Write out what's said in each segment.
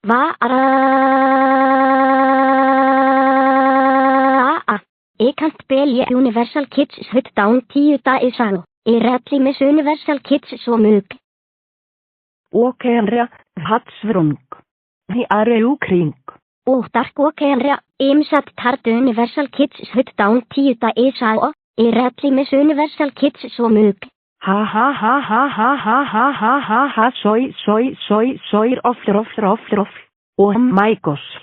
Jeg kan spille Universal Kids Hut Down 10 i sang. Rettelig med Universal Kids så mygg. Åkenra, hatsvrunk. Hi are ukring. Dark åkenra, imsat tart Universal Kids Hut Down 10 i sang. Rettelig med Universal Kids så mygg. Ha, soy, off. Oh my gosh.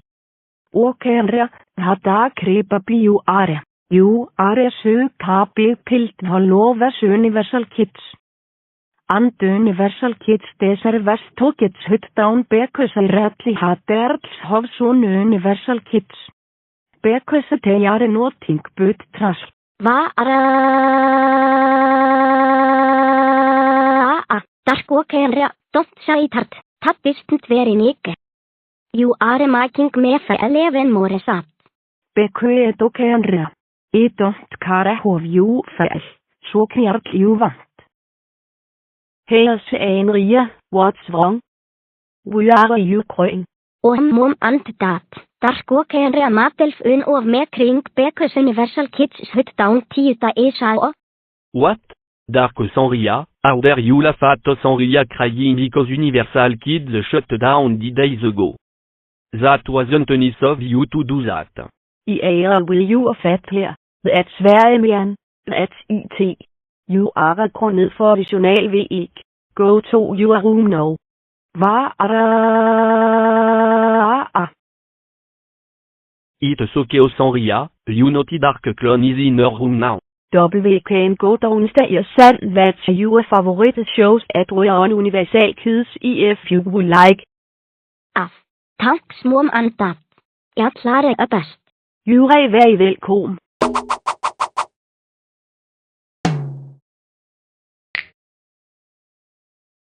Åkenra, hada kripa biu are. You are søg kabi pilt holovas Universal Kids. And Universal Kids desar vest kids hut down because I ratli haterts have son Universal Kids. Because they are nothing but trash. Dark åkenra, don't say tart. That isn't very nice. You are making me for 11 more sat. Because åkenra. I don't care how you feel, så knert you want. Hey, Anria, what's wrong? We are you crying? Mom and dad, dark åkenra matelf of me kring because Universal Kids hut down 10 i sang. What? Dark Sanria, how dare you laugh at Sanria crying because Universal Kids shut down the days ago? That wasn't nice of you to do that. Will you fat her? That's very man. That's IT. You are gå ned for additional VE. Go to your room now. It's okay Sanria, you naughty dark clone is in her room now. W can go downstairs and watch your favorite shows at Royal Universal Kids if you would like. Thanks mom and dad. Jeg klarer det bedst. You are very welcome.